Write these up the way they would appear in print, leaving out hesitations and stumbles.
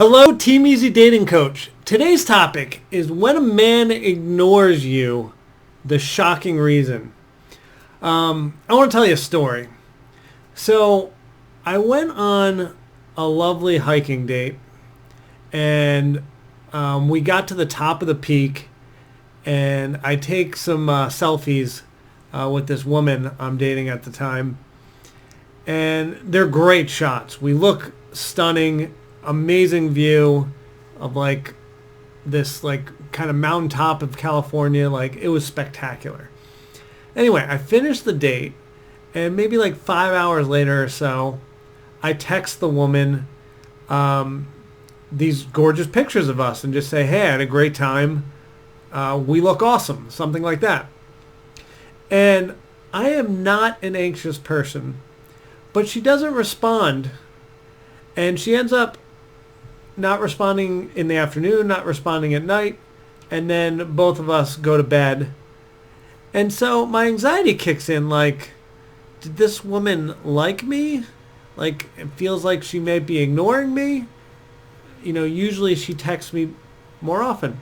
Hello, Team Easy Dating Coach. Today's topic is when a man ignores you, the shocking reason. I want to tell you a story. So, I went on a lovely hiking date, and we got to the top of the peak, and I take some selfies with this woman I'm dating at the time, and they're great shots. We look stunning. Amazing view of like this like kind of mountaintop of California. Like it was spectacular. Anyway, I finished the date, and maybe like 5 hours later or so, I text the woman these gorgeous pictures of us and just say, hey, I had a great time. We look awesome. Something like that. And I am not an anxious person, but she doesn't respond. And she ends up not responding in the afternoon, not responding at night, and then both of us go to bed. And so my anxiety kicks in, like, did this woman like me? Like, it feels like she may be ignoring me. You know, usually she texts me more often.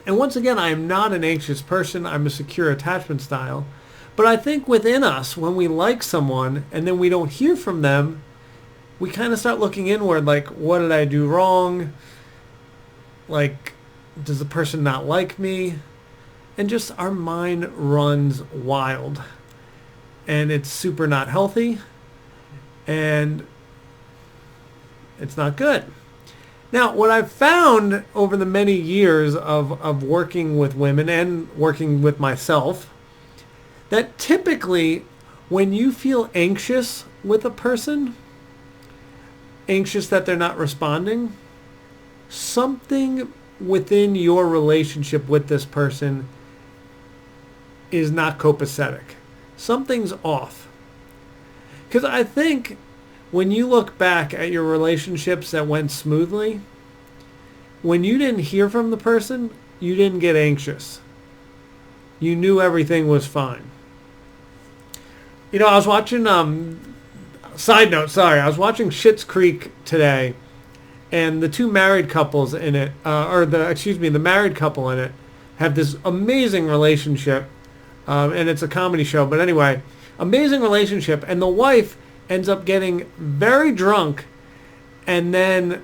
And once again, I am not an anxious person. I'm a secure attachment style. But I think within us, when we like someone and then we don't hear from them, we kind of start looking inward, like, what did I do wrong? Like, does the person not like me? And just our mind runs wild. And it's super not healthy. And it's not good. Now, what I've found over the many years of working with women and working with myself, that typically when you feel anxious with a person, anxious that they're not responding, something within your relationship with this person is not copacetic. Something's off. Because I think when you look back at your relationships that went smoothly, when you didn't hear from the person, you didn't get anxious. You knew everything was fine. You know, I was watching side note, sorry. I was watching Schitt's Creek today, and the two married couples in it, the married couple in it, have this amazing relationship, and it's a comedy show. But anyway, amazing relationship, and the wife ends up getting very drunk, and then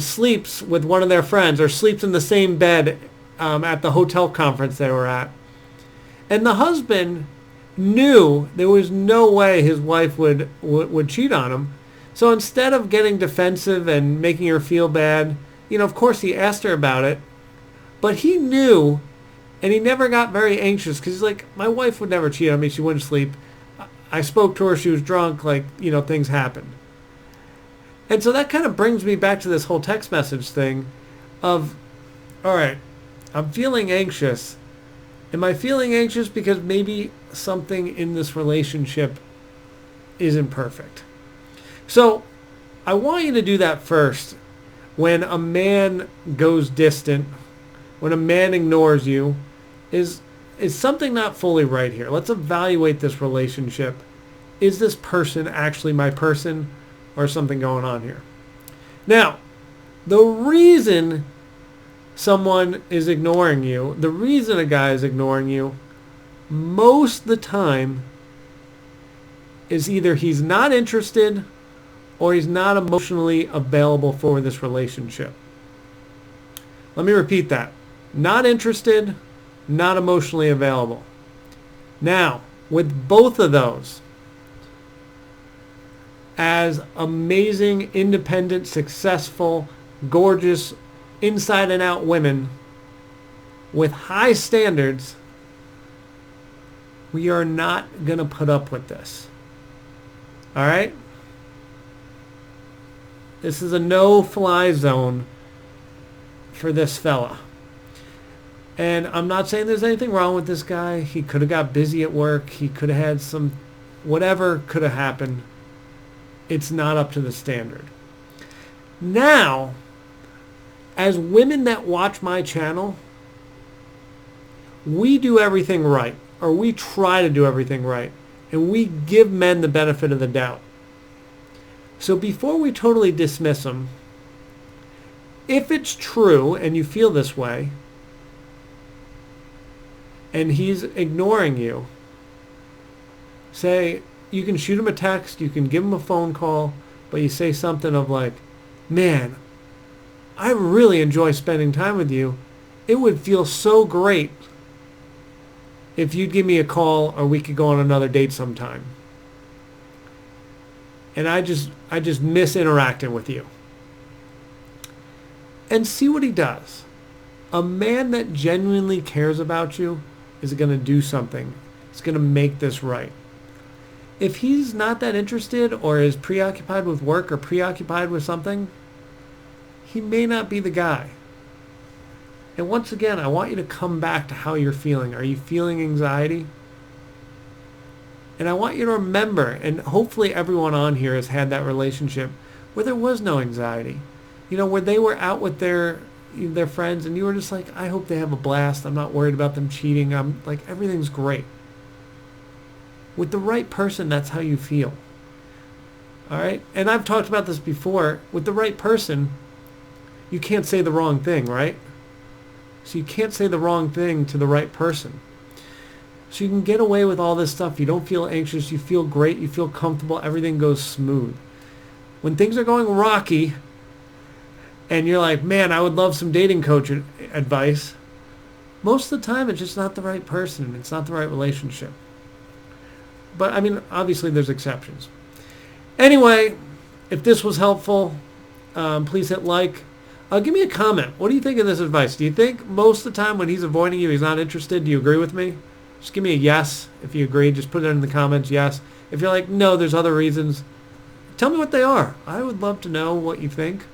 sleeps with one of their friends, or sleeps in the same bed at the hotel conference they were at, and the husband knew there was no way his wife would cheat on him. So instead of getting defensive and making her feel bad, you know, of course he asked her about it, but he knew, and he never got very anxious because he's like, my wife would never cheat on me. She wouldn't sleep. I spoke to her. She was drunk. Like, you know, things happened. And so that kind of brings me back to this whole text message thing of, all right, I'm feeling anxious. Am I feeling anxious because maybe something in this relationship isn't perfect? So I want you to do that first. When a man goes distant, when a man ignores you, is something not fully right here? Let's evaluate this relationship. Is this person actually my person, or something going on here? Now, the reason someone is ignoring you, the reason a guy is ignoring you, most of the time is either he's not interested or he's not emotionally available for this relationship. Let me repeat that. Not interested, not emotionally available. Now, with both of those, as amazing, independent, successful, gorgeous, inside and out women with high standards, we are not going to put up with this. All right? This is a no-fly zone for this fella. And I'm not saying there's anything wrong with this guy. He could have got busy at work. He could have had some, whatever could have happened. It's not up to the standard. Now, as women that watch my channel, we do everything right, or we try to do everything right, and we give men the benefit of the doubt. So before we totally dismiss them, If it's true and you feel this way, and he's ignoring you, say, you can shoot him a text, you can give him a phone call, but you say something of like, man, I really enjoy spending time with you. It would feel so great if you'd give me a call or we could go on another date sometime. And I just miss interacting with you. And see what he does. A man that genuinely cares about you is going to do something. It's going to make this right. If he's not that interested or is preoccupied with work or preoccupied with something, he may not be the guy. And once again, I want you to come back to how you're feeling. Are you feeling anxiety? And I want you to remember, and hopefully everyone on here has had that relationship where there was no anxiety. You know, where they were out with their friends and you were just like, I hope they have a blast. I'm not worried about them cheating. I'm like, everything's great. With the right person, that's how you feel. All right? And I've talked about this before. With the right person, you can't say the wrong thing, right? So you can't say the wrong thing to the right person. So you can get away with all this stuff. You don't feel anxious. You feel great. You feel comfortable. Everything goes smooth. When things are going rocky and you're like, man, I would love some dating coach advice, most of the time it's just not the right person. It's not the right relationship. But, I mean, obviously there's exceptions. Anyway, if this was helpful, please hit like. Give me a comment. What do you think of this advice? Do you think most of the time when he's avoiding you, he's not interested? Do you agree with me? Just give me a yes if you agree. Just put it in the comments, yes. If you're like, no, there's other reasons, tell me what they are. I would love to know what you think.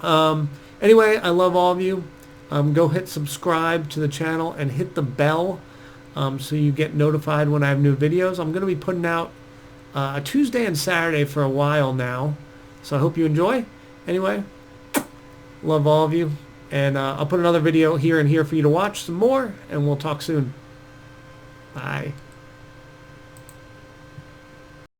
Anyway, I love all of you. Go hit subscribe to the channel and hit the bell so you get notified when I have new videos. I'm going to be putting out a Tuesday and Saturday for a while now. So I hope you enjoy. Anyway, love all of you. And I'll put another video here and here for you to watch some more. And we'll talk soon. Bye.